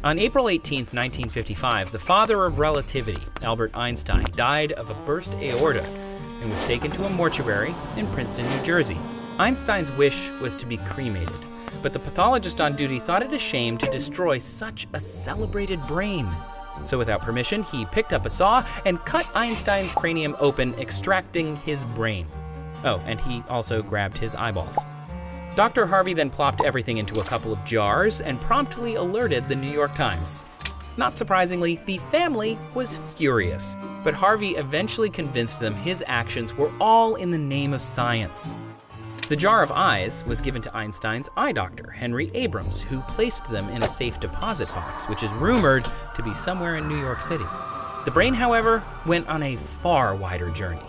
On April 18, 1955, the father of relativity, Albert Einstein, died of a burst aorta and was taken to a mortuary in Princeton, New Jersey. Einstein's wish was to be cremated, but the pathologist on duty thought it a shame to destroy such a celebrated brain. So without permission, he picked up a saw and cut Einstein's cranium open, extracting his brain. Oh, and he also grabbed his eyeballs. Dr. Harvey then plopped everything into a couple of jars and promptly alerted the New York Times. Not surprisingly, the family was furious, but Harvey eventually convinced them his actions were all in the name of science. The jar of eyes was given to Einstein's eye doctor, Henry Abrams, who placed them in a safe deposit box, which is rumored to be somewhere in New York City. The brain, however, went on a far wider journey.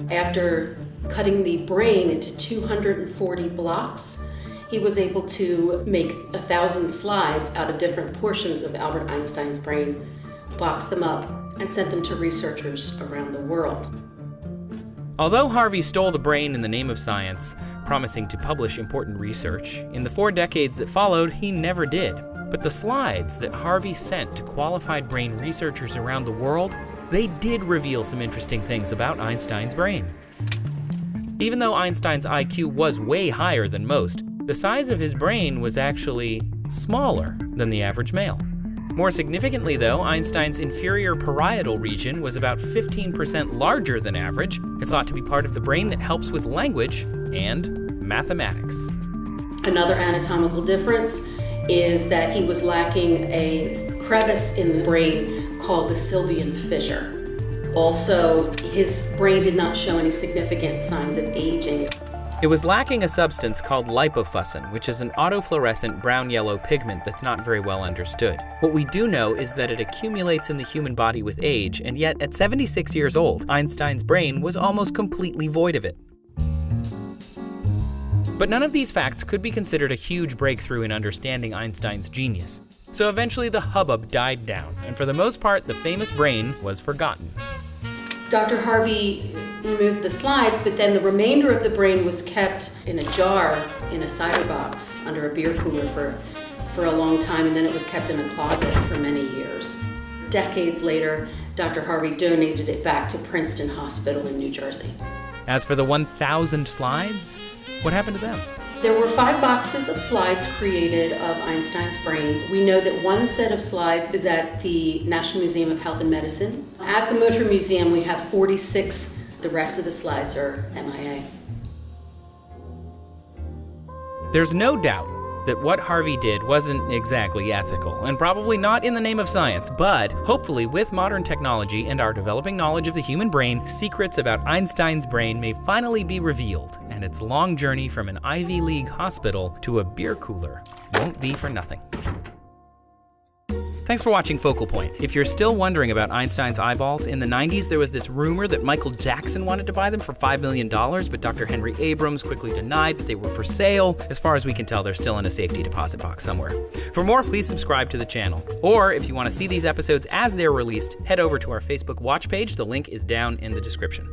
After cutting the brain into 240 blocks, he was able to make 1,000 slides out of different portions of Albert Einstein's brain, box them up, and sent them to researchers around the world. Although Harvey stole the brain in the name of science, promising to publish important research, in the 4 decades that followed, he never did. But the slides that Harvey sent to qualified brain researchers around the world, they did reveal some interesting things about Einstein's brain. Even though Einstein's IQ was way higher than most, the size of his brain was actually smaller than the average male. More significantly though, Einstein's inferior parietal region was about 15% larger than average. It's thought to be part of the brain that helps with language and mathematics. Another anatomical difference is that he was lacking a crevice in the brain called the Sylvian fissure. Also, his brain did not show any significant signs of aging. It was lacking a substance called lipofuscin, which is an autofluorescent brown-yellow pigment that's not very well understood. What we do know is that it accumulates in the human body with age, and yet at 76 years old, Einstein's brain was almost completely void of it. But none of these facts could be considered a huge breakthrough in understanding Einstein's genius. So eventually the hubbub died down, and for the most part, the famous brain was forgotten. Dr. Harvey removed the slides, but then the remainder of the brain was kept in a jar in a cider box under a beer cooler for a long time, and then it was kept in a closet for many years. Decades later, Dr. Harvey donated it back to Princeton Hospital in New Jersey. As for the 1,000 slides, what happened to them? There were 5 boxes of slides created of Einstein's brain. We know that one set of slides is at the National Museum of Health and Medicine. At the Motor Museum, we have 46. The rest of the slides are MIA. There's no doubt that what Harvey did wasn't exactly ethical, and probably not in the name of science, but hopefully with modern technology and our developing knowledge of the human brain, secrets about Einstein's brain may finally be revealed, and its long journey from an Ivy League hospital to a beer cooler won't be for nothing. Thanks for watching Focal Point. If you're still wondering about Einstein's eyeballs, in the 90s there was this rumor that Michael Jackson wanted to buy them for $5 million, but Dr. Henry Abrams quickly denied that they were for sale. As far as we can tell, they're still in a safety deposit box somewhere. For more, please subscribe to the channel. Or if you want to see these episodes as they're released, head over to our Facebook watch page. The link is down in the description.